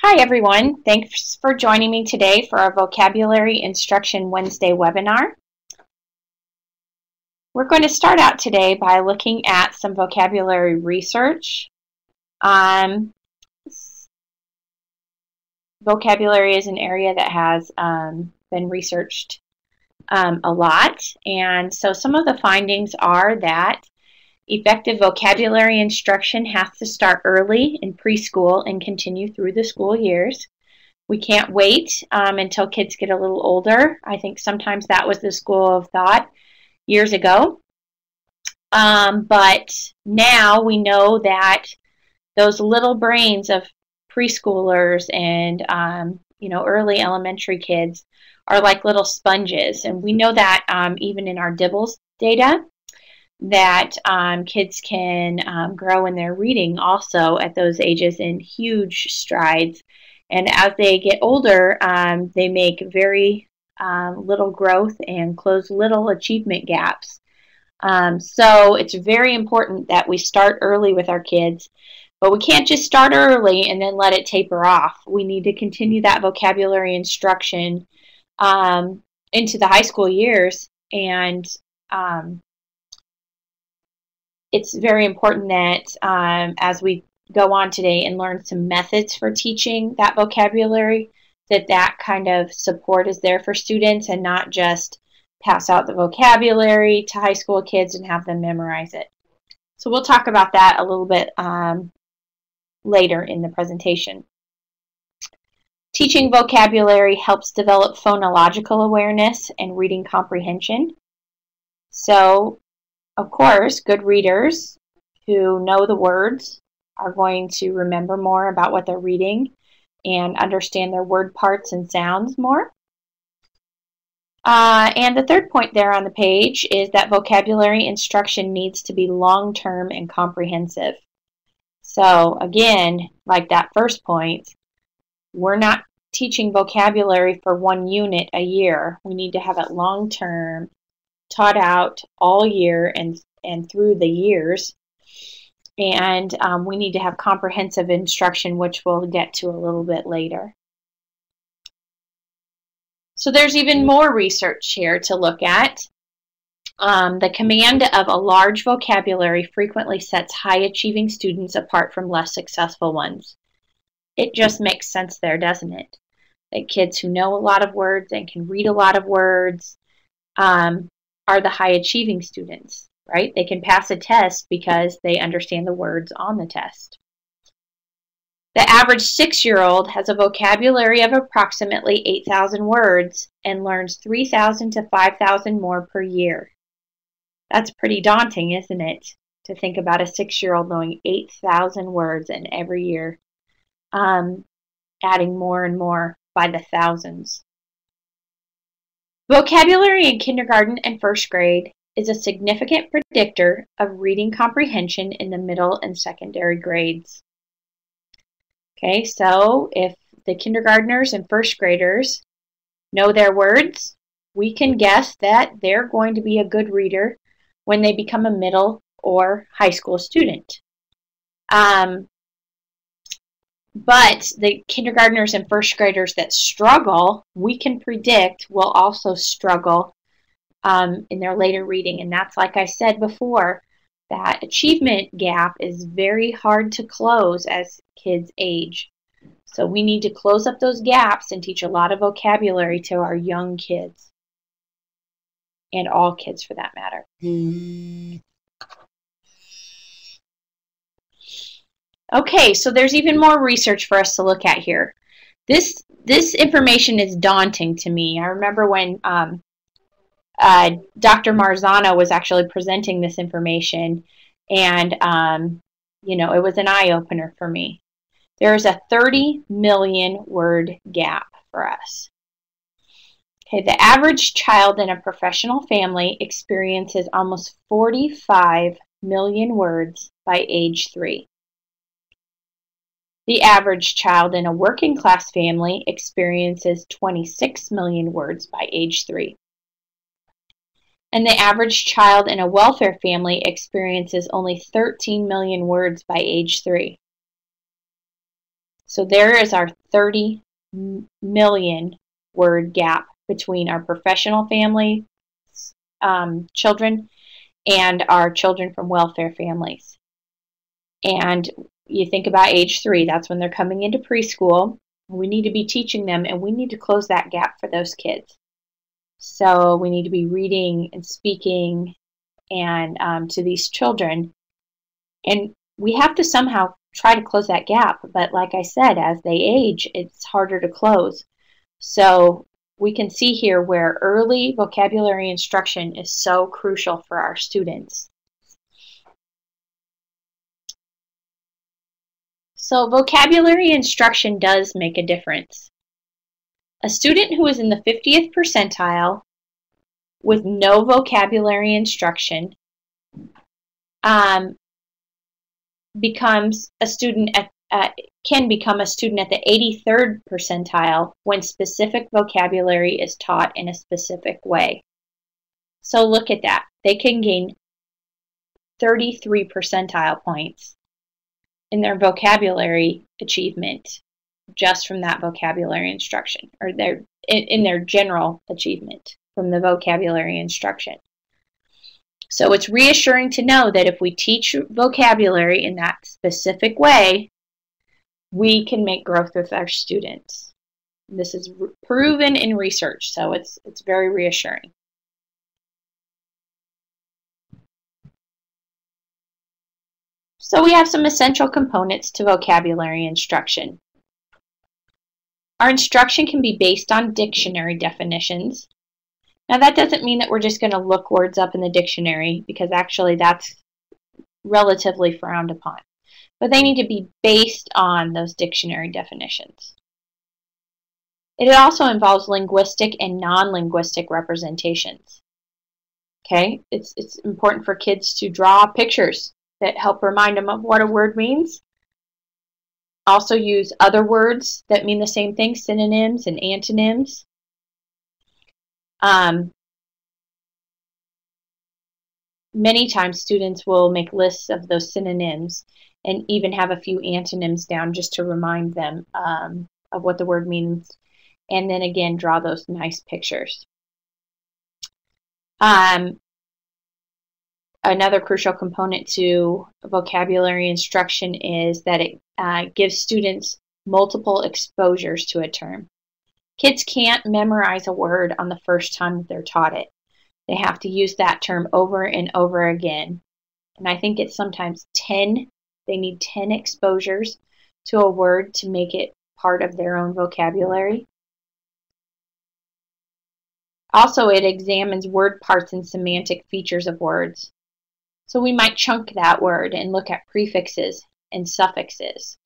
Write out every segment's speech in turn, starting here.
Hi everyone, thanks for joining me today for our Vocabulary Instruction Wednesday webinar. We're going to start out today by looking at some vocabulary research. Vocabulary is an area that has been researched a lot, and so some of the findings are that effective vocabulary instruction has to start early in preschool and continue through the school years. We can't wait until kids get a little older. I think sometimes that was the school of thought years ago. But now we know that those little brains of preschoolers and early elementary kids are like little sponges. And we know that even in our DIBELS data, that kids can grow in their reading also at those ages in huge strides. And as they get older, they make very little growth and close little achievement gaps. So it's very important that we start early with our kids, but we can't just start early and then let it taper off. We need to continue that vocabulary instruction into the high school years, and it's very important that as we go on today and learn some methods for teaching that vocabulary, that kind of support is there for students and not just pass out the vocabulary to high school kids and have them memorize it. So we'll talk about that a little bit later in the presentation. Teaching vocabulary helps develop phonological awareness and reading comprehension. So, of course, good readers who know the words are going to remember more about what they're reading and understand their word parts and sounds more. And the third point there on the page is that vocabulary instruction needs to be long-term and comprehensive. So again, like that first point, we're not teaching vocabulary for one unit a year. We need to have it long-term, taught out all year and through the years. And we need to have comprehensive instruction, which we'll get to a little bit later. So there's even more research here to look at. The command of a large vocabulary frequently sets high-achieving students apart from less successful ones. It just makes sense there, doesn't it? That kids who know a lot of words and can read a lot of words are the high-achieving students, right? They can pass a test because they understand the words on the test. The average 6-year-old has a vocabulary of approximately 8,000 words and learns 3,000 to 5,000 more per year. That's pretty daunting, isn't it? To think about a 6-year-old knowing 8,000 words and every year adding more and more by the thousands. Vocabulary in kindergarten and first grade is a significant predictor of reading comprehension in the middle and secondary grades. Okay, so if the kindergartners and first graders know their words, we can guess that they're going to be a good reader when they become a middle or high school student. But the kindergartners and first graders that struggle, we can predict will also struggle in their later reading. And that's, like I said before, that achievement gap is very hard to close as kids age. So we need to close up those gaps and teach a lot of vocabulary to our young kids. And all kids for that matter. Okay, so there's even more research for us to look at here. This information is daunting to me. I remember when Dr. Marzano was actually presenting this information, and it was an eye-opener for me. There is a 30 million word gap for us. Okay, the average child in a professional family experiences almost 45 million words by age 3. The average child in a working class family experiences 26 million words by age 3. And the average child in a welfare family experiences only 13 million words by age 3. So there is our 30 million word gap between our professional family children and our children from welfare families. And you think about age 3, that's when they're coming into preschool. We need to be teaching them, and we need to close that gap for those kids. So we need to be reading and speaking and to these children. And we have to somehow try to close that gap. But like I said, as they age, it's harder to close. So we can see here where early vocabulary instruction is so crucial for our students. So vocabulary instruction does make a difference. A student who is in the 50th percentile with no vocabulary instruction becomes a student can become a student at the 83rd percentile when specific vocabulary is taught in a specific way. So look at that. They can gain 33 percentile points in their vocabulary achievement just from that vocabulary instruction, or in their general achievement from the vocabulary instruction. So it's reassuring to know that if we teach vocabulary in that specific way, we can make growth with our students. This is proven in research, so it's very reassuring. So we have some essential components to vocabulary instruction. Our instruction can be based on dictionary definitions. Now that doesn't mean that we're just going to look words up in the dictionary, because actually that's relatively frowned upon. But they need to be based on those dictionary definitions. It also involves linguistic and non-linguistic representations. Okay, it's important for kids to draw pictures that help remind them of what a word means. Also use other words that mean the same thing, synonyms and antonyms. Many times students will make lists of those synonyms and even have a few antonyms down just to remind them of what the word means, and then again draw those nice pictures. Another crucial component to vocabulary instruction is that it gives students multiple exposures to a term. Kids can't memorize a word on the first time that they're taught it. They have to use that term over and over again. And I think it's sometimes 10. They need 10 exposures to a word to make it part of their own vocabulary. Also, it examines word parts and semantic features of words. So we might chunk that word and look at prefixes and suffixes.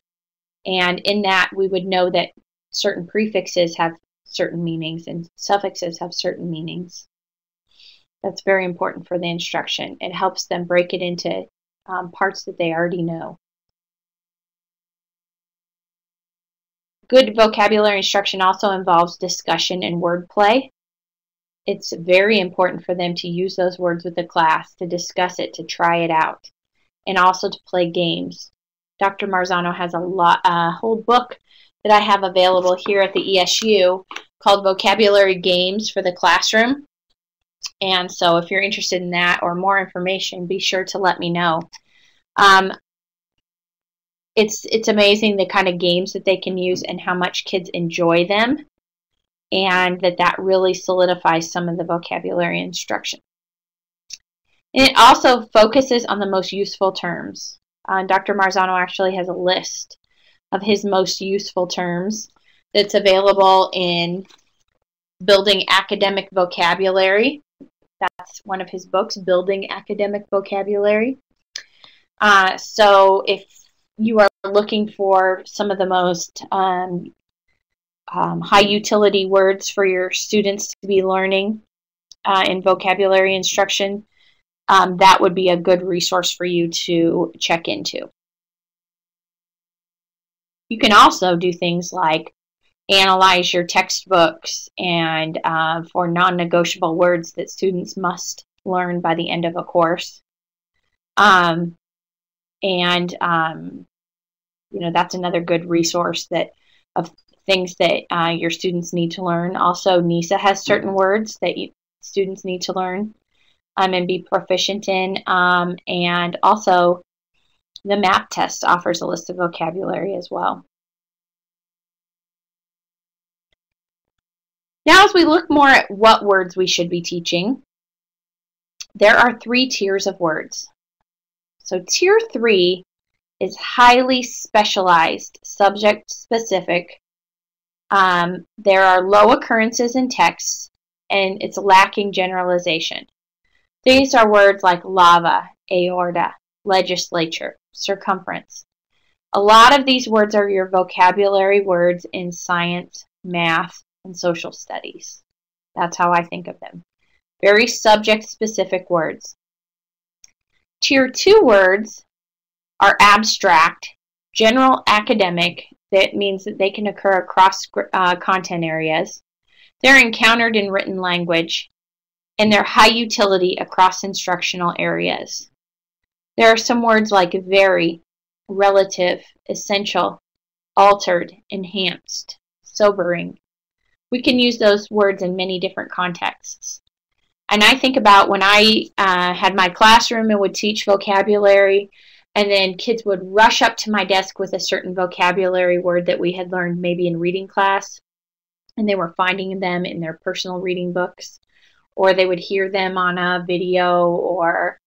And in that, we would know that certain prefixes have certain meanings and suffixes have certain meanings. That's very important for the instruction. It helps them break it into parts that they already know. Good vocabulary instruction also involves discussion and wordplay. It's very important for them to use those words with the class, to discuss it, to try it out, and also to play games. Dr. Marzano has a whole book that I have available here at the ESU called Vocabulary Games for the Classroom. And so if you're interested in that or more information, be sure to let me know. It's amazing the kind of games that they can use and how much kids enjoy them, and that really solidifies some of the vocabulary instruction. And it also focuses on the most useful terms. Dr. Marzano actually has a list of his most useful terms that's available in Building Academic Vocabulary. That's one of his books, Building Academic Vocabulary. So if you are looking for some of the most high utility words for your students to be learning in vocabulary instruction, that would be a good resource for you to check into. You can also do things like analyze your textbooks and for non-negotiable words that students must learn by the end of a course. that's another good resource of things that your students need to learn. Also, NISA has certain words that students need to learn and be proficient in. And also, the MAP test offers a list of vocabulary as well. Now, as we look more at what words we should be teaching, there are 3 tiers of words. So tier 3 is highly specialized, subject-specific. There are low occurrences in texts, and it's lacking generalization. These are words like lava, aorta, legislature, circumference. A lot of these words are your vocabulary words in science, math, and social studies. That's how I think of them. Very subject-specific words. Tier 2 words are abstract, general academic. That means that they can occur across content areas. They're encountered in written language, and they're high utility across instructional areas. There are some words like very, relative, essential, altered, enhanced, sobering. We can use those words in many different contexts. And I think about when I had my classroom and would teach vocabulary, and then kids would rush up to my desk with a certain vocabulary word that we had learned maybe in reading class, and they were finding them in their personal reading books, or they would hear them on a video or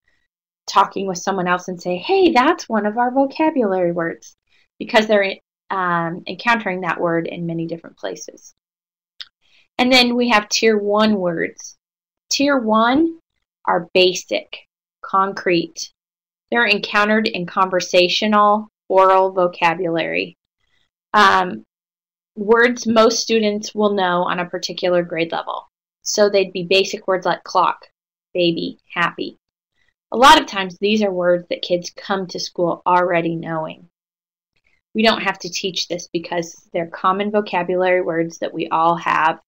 talking with someone else and say, hey, that's one of our vocabulary words, because they're encountering that word in many different places. And then we have tier 1 words. Tier 1 are basic, concrete. They're encountered in conversational, oral vocabulary. Words most students will know on a particular grade level. So they'd be basic words like clock, baby, happy. A lot of times these are words that kids come to school already knowing. We don't have to teach this because they're common vocabulary words that we all have,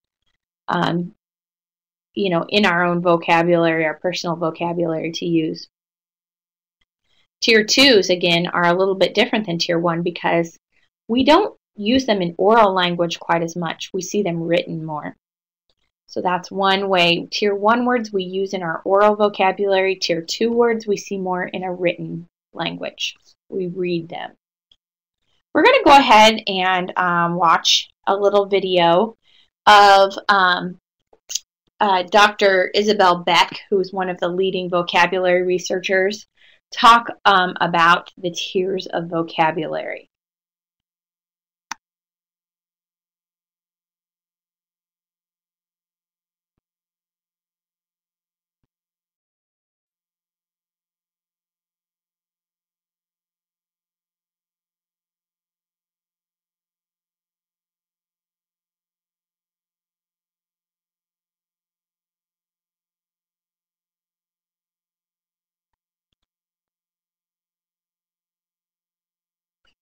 in our own vocabulary, our personal vocabulary to use. Tier 2s, again, are a little bit different than Tier 1 because we don't use them in oral language quite as much. We see them written more. So that's one way. Tier 1 words we use in our oral vocabulary. Tier 2 words we see more in a written language. We read them. We're going to go ahead and watch a little video of Dr. Isabel Beck, who's one of the leading vocabulary researchers, talk about the tiers of vocabulary.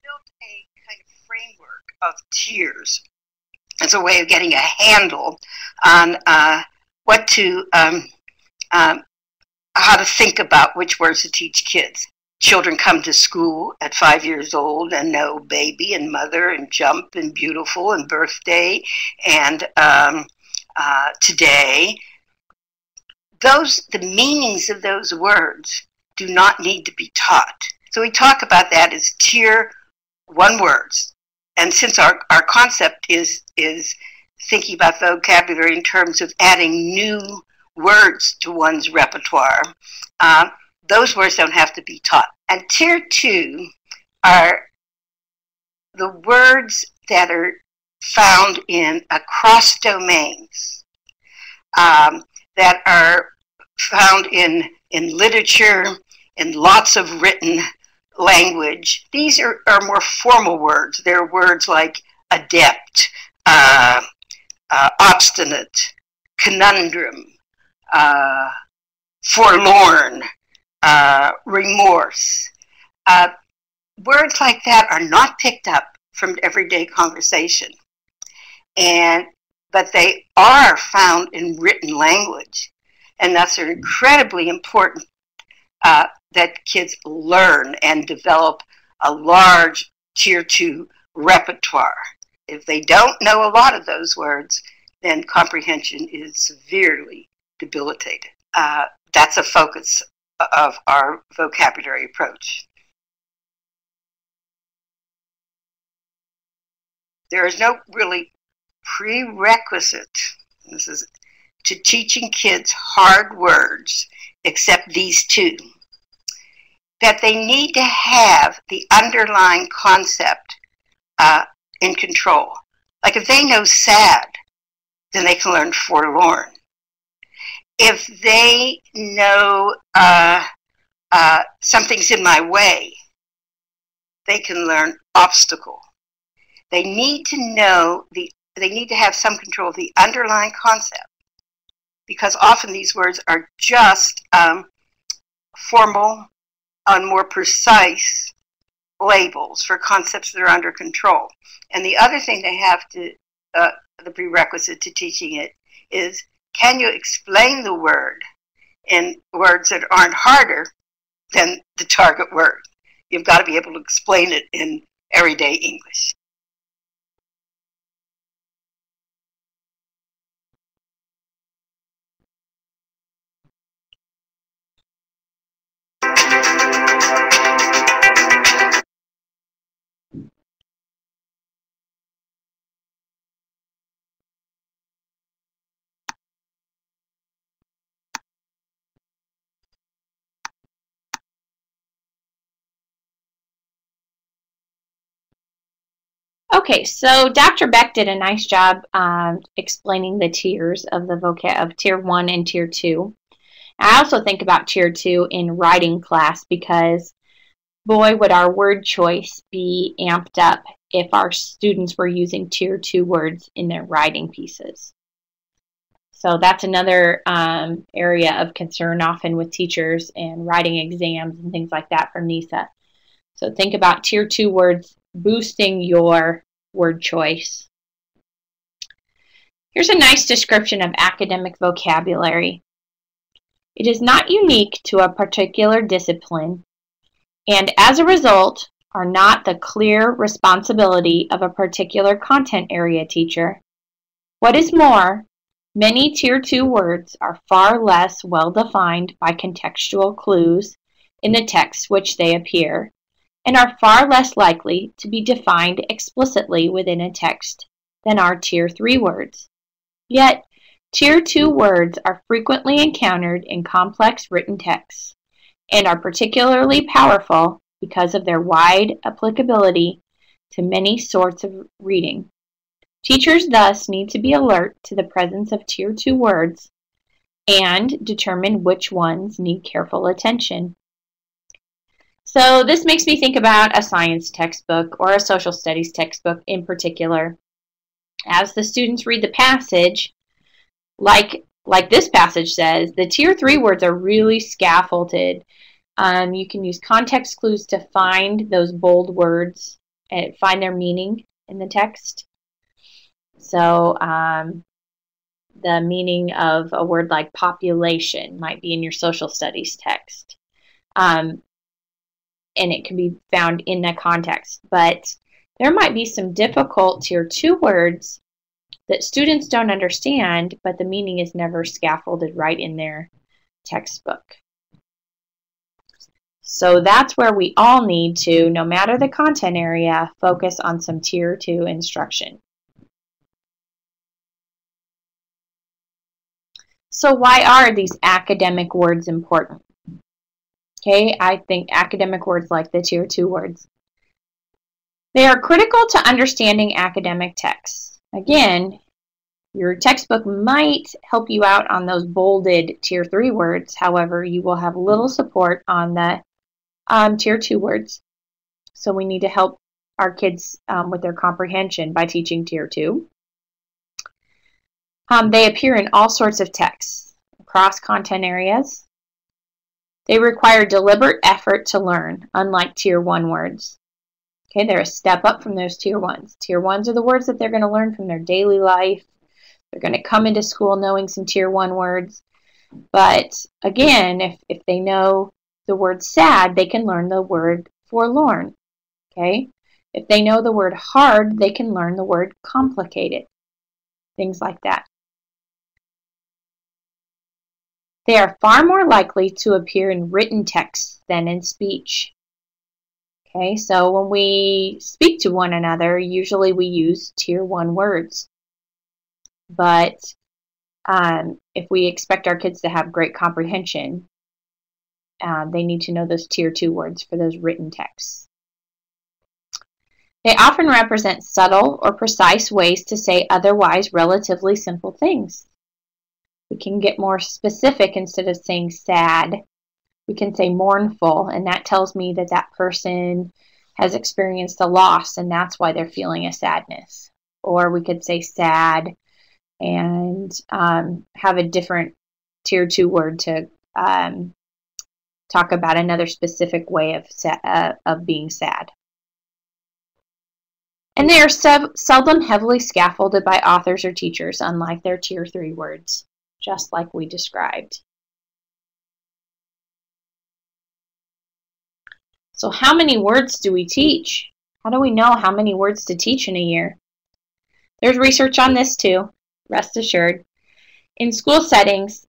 Built a kind of framework of tiers as a way of getting a handle on what to, how to think about which words to teach kids. Children come to school at 5 years old and know baby and mother and jump and beautiful and birthday and today. The meanings of those words do not need to be taught. So we talk about that as tier 1 words. And since our concept is thinking about vocabulary in terms of adding new words to one's repertoire, those words don't have to be taught. And tier 2 are the words that are found in across domains, that are found in literature, in lots of written language. These are more formal words. They're words like adept, obstinate, conundrum, forlorn, remorse. Words like that are not picked up from everyday conversation, but they are found in written language, and that's incredibly important that kids learn and develop a large Tier 2 repertoire. If they don't know a lot of those words, then comprehension is severely debilitated. That's a focus of our vocabulary approach. There is no really prerequisite, this is to teaching kids hard words, except these two, that they need to have the underlying concept in control. Like if they know sad, then they can learn forlorn. If they know something's in my way, they can learn obstacle. They need to know they need to have some control of the underlying concept, because often these words are just formal and more precise labels for concepts that are under control. And the other thing they have to, the prerequisite to teaching it is, can you explain the word in words that aren't harder than the target word? You've got to be able to explain it in everyday English. Okay, so Dr. Beck did a nice job explaining the tiers of the of Tier 1 and Tier 2. I also think about Tier 2 in writing class because, boy, would our word choice be amped up if our students were using Tier 2 words in their writing pieces. So that's another area of concern often with teachers and writing exams and things like that for NISA. So think about Tier 2 words boosting your word choice. Here's a nice description of academic vocabulary. It is not unique to a particular discipline, and as a result, are not the clear responsibility of a particular content area teacher. What is more, many Tier 2 words are far less well defined by contextual clues in the text which they appear, and are far less likely to be defined explicitly within a text than are Tier 3 words. Yet, Tier 2 words are frequently encountered in complex written texts and are particularly powerful because of their wide applicability to many sorts of reading. Teachers thus need to be alert to the presence of Tier 2 words and determine which ones need careful attention. So this makes me think about a science textbook or a social studies textbook in particular. As the students read the passage, like this passage says, the Tier 3 words are really scaffolded. You can use context clues to find those bold words and find their meaning in the text. So the meaning of a word like population might be in your social studies text. And it can be found in that context. But there might be some difficult Tier 2 words that students don't understand, but the meaning is never scaffolded right in their textbook. So that's where we all need to, no matter the content area, focus on some Tier 2 instruction. So why are these academic words important? Okay, I think academic words like the Tier 2 words. They are critical to understanding academic texts. Again, your textbook might help you out on those bolded Tier 3 words. However, you will have little support on the Tier 2 words. So we need to help our kids with their comprehension by teaching Tier 2. They appear in all sorts of texts across content areas. They require deliberate effort to learn, unlike Tier 1 words. Okay, they're a step up from those Tier 1s. Tier 1s are the words that they're going to learn from their daily life. They're going to come into school knowing some Tier 1 words. But again, if they know the word sad, they can learn the word forlorn. Okay? If they know the word hard, they can learn the word complicated. Things like that. They are far more likely to appear in written text than in speech. Okay, so when we speak to one another, usually we use Tier 1 words. But if we expect our kids to have great comprehension, they need to know those Tier 2 words for those written texts. They often represent subtle or precise ways to say otherwise relatively simple things. We can get more specific. Instead of saying sad, we can say mournful, and that tells me that that person has experienced a loss, and that's why they're feeling a sadness. Or we could say sad and have a different Tier 2 word to talk about another specific way of being sad. And they are seldom heavily scaffolded by authors or teachers, unlike their Tier 3 words, just like we described. So how many words do we teach? How do we know how many words to teach in a year? There's research on this too, rest assured. In school settings,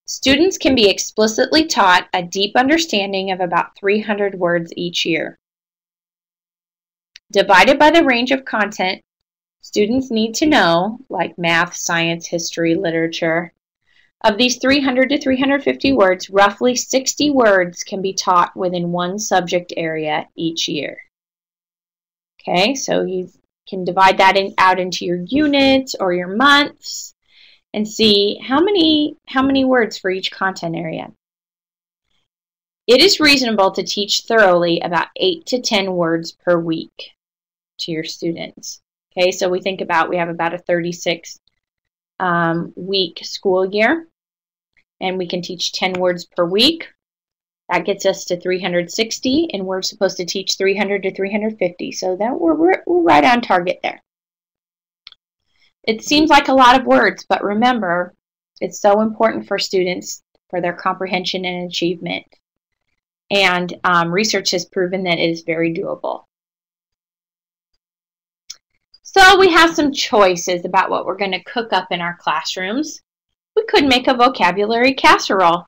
students can be explicitly taught a deep understanding of about 300 words each year. Divided by the range of content students need to know, like math, science, history, literature, of these 300 to 350 words, roughly 60 words can be taught within one subject area each year. Okay, so you can divide that out into your units or your months and see how many words for each content area. It is reasonable to teach thoroughly about 8 to 10 words per week to your students. Okay, so we have about a 36 week school year, and we can teach 10 words per week. That gets us to 360, and we're supposed to teach 300 to 350, so that we're right on target there. It seems like a lot of words, but remember, it's so important for students for their comprehension and achievement. And research has proven that it is very doable. So we have some choices about what we're going to cook up in our classrooms. We could make a vocabulary casserole.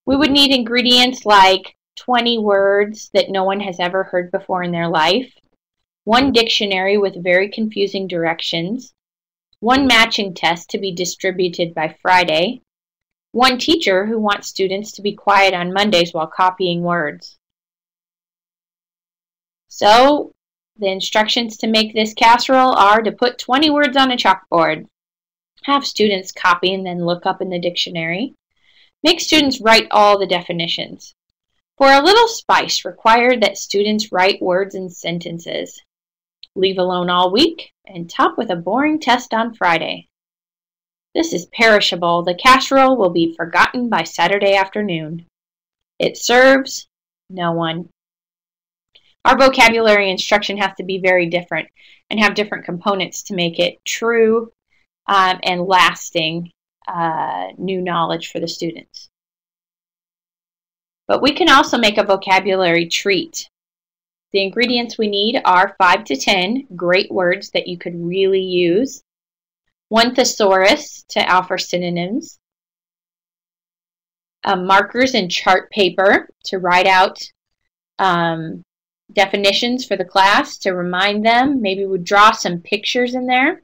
We would need ingredients like 20 words that no one has ever heard before in their life, one dictionary with very confusing directions, one matching test to be distributed by Friday, one teacher who wants students to be quiet on Mondays while copying words. So the instructions to make this casserole are to put 20 words on a chalkboard, have students copy and then look up in the dictionary, make students write all the definitions. For a little spice, require that students write words and sentences. Leave alone all week and top with a boring test on Friday. This is perishable. The casserole will be forgotten by Saturday afternoon. It serves no one. Our vocabulary instruction has to be very different and have different components to make it true and lasting new knowledge for the students. But we can also make a vocabulary treat. The ingredients we need are 5 to 10 great words that you could really use, one thesaurus to offer synonyms, markers and chart paper to write out definitions for the class to remind them. Maybe we'd draw some pictures in there.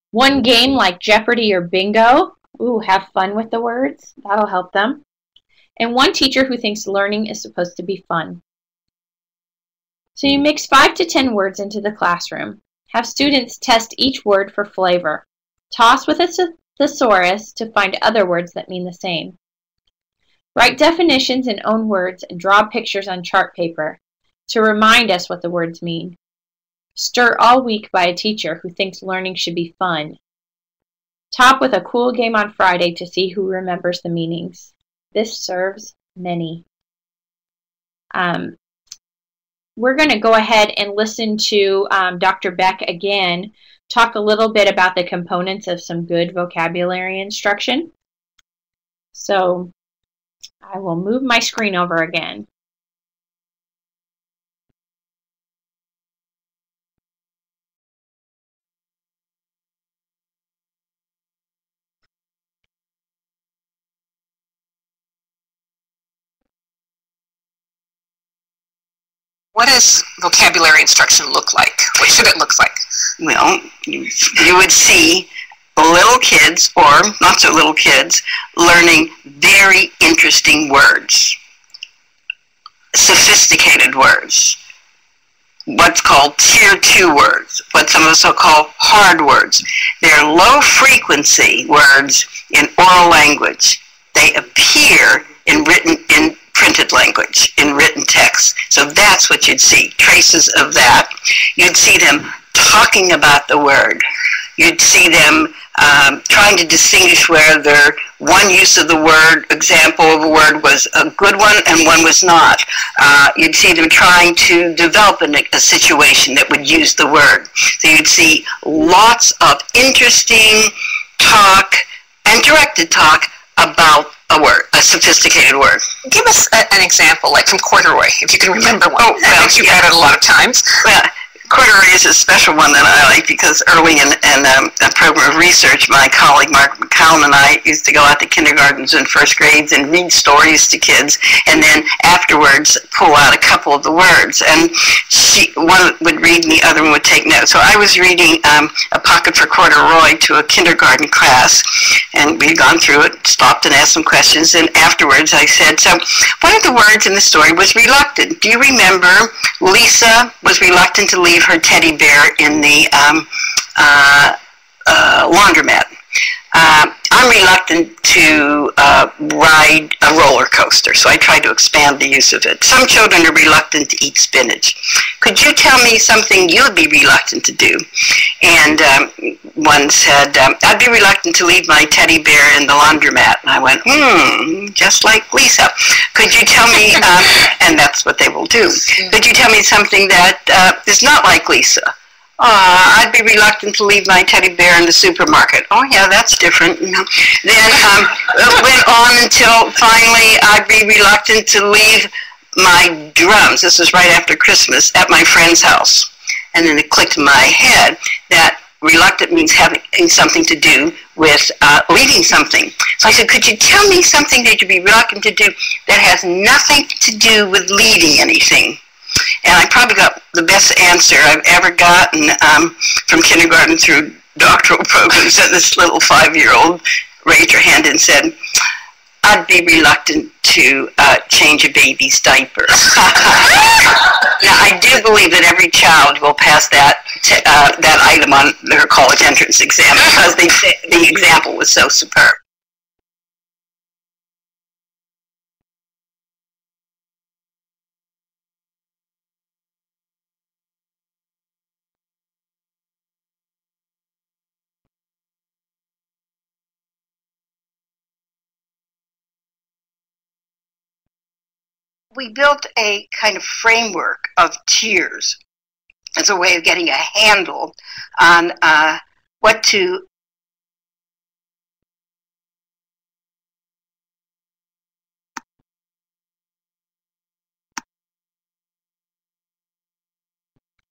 One game like Jeopardy or Bingo. Ooh, have fun with the words. That'll help them. And one teacher who thinks learning is supposed to be fun. So you mix 5 to 10 words into the classroom. Have students test each word for flavor. Toss with a thesaurus to find other words that mean the same. Write definitions in own words and draw pictures on chart paper to remind us what the words mean. Stir all week by a teacher who thinks learning should be fun. Top with a cool game on Friday to see who remembers the meanings. This serves many. We're going to go ahead and listen to Dr. Beck again talk a little bit about the components of some good vocabulary instruction. So I will move my screen over again. What does vocabulary instruction look like? What should it look like? Well, you would see little kids, or not so little kids, learning very interesting words, sophisticated words, what's called tier 2 words, what some of us will call hard words. They're low-frequency words in oral language. They appear in printed language, in written text. So that's what you'd see, traces of that. You'd see them talking about the word. You'd see them trying to distinguish whether one use of the word, example of a word, was a good one and one was not. You'd see them trying to develop a situation that would use the word. So you'd see lots of interesting talk and directed talk about a word, a sophisticated word. Give us an example, like from corduroy, if you can remember one. Oh, well, you've had it a lot of times. Well, corduroy is a special one that I like because early in a program of research, my colleague Mark McCown and I used to go out to kindergartens and first grades and read stories to kids, and then afterwards pull out a couple of the words. And one would read and the other one would take notes. So I was reading A Pocket for Corduroy to a kindergarten class, and we'd gone through it, stopped and asked some questions, and afterwards I said, so one of the words in the story was reluctant. Do you remember Lisa was reluctant to leave her teddy bear in the laundromat? I'm reluctant to ride a roller coaster, so I try to expand the use of it. Some children are reluctant to eat spinach. Could you tell me something you'd be reluctant to do? And one said, I'd be reluctant to leave my teddy bear in the laundromat. And I went, just like Lisa. Could you tell me, and that's what they will do. Could you tell me something that is not like Lisa? I'd be reluctant to leave my teddy bear in the supermarket. Oh, yeah, that's different. Then it went on until finally I'd be reluctant to leave my drums. This was right after Christmas at my friend's house. And then it clicked in my head that reluctant means having something to do with leaving something. So I said, could you tell me something that you'd be reluctant to do that has nothing to do with leaving anything? And I probably got the best answer I've ever gotten from kindergarten through doctoral programs. And this little 5-year-old raised her hand and said, I'd be reluctant to change a baby's diaper. Now, I do believe that every child will pass that item on their college entrance exam because the example was so superb. We built a kind of framework of tiers as a way of getting a handle on what to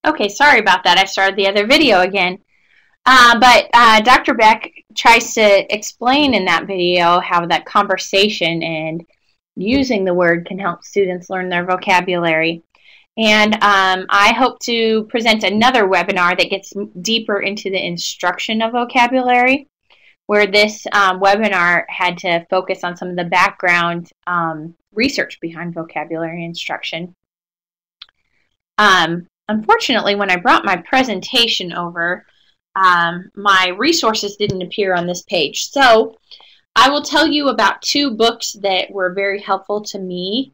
Okay, sorry about that. I started the other video again. But Dr. Beck tries to explain in that video how that conversation and using the word can help students learn their vocabulary. And I hope to present another webinar that gets deeper into the instruction of vocabulary, where this webinar had to focus on some of the background research behind vocabulary instruction. Unfortunately, when I brought my presentation over, my resources didn't appear on this page. So I will tell you about 2 books that were very helpful to me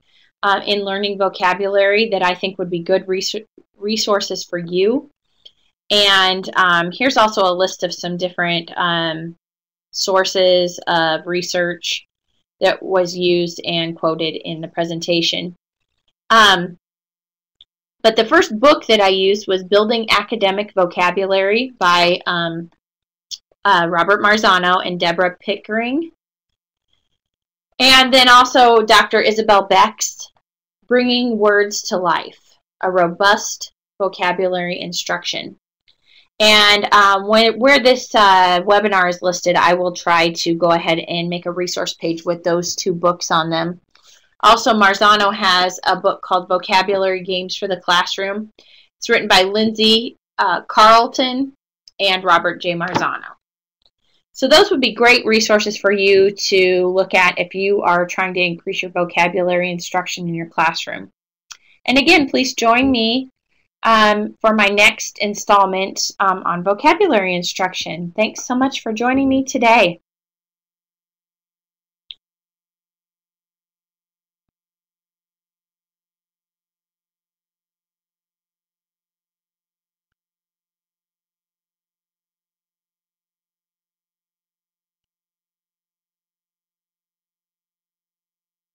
in learning vocabulary that I think would be good resources for you. And here's also a list of some different sources of research that was used and quoted in the presentation. But the first book that I used was Building Academic Vocabulary by Robert Marzano and Deborah Pickering. And then also Dr. Isabel Beck's Bringing Words to Life, a Robust Vocabulary Instruction. And where this webinar is listed, I will try to go ahead and make a resource page with those 2 books on them. Also, Marzano has a book called Vocabulary Games for the Classroom. It's written by Lindsay Carlton and Robert J. Marzano. So those would be great resources for you to look at if you are trying to increase your vocabulary instruction in your classroom. And again, please join me for my next installment on vocabulary instruction. Thanks so much for joining me today.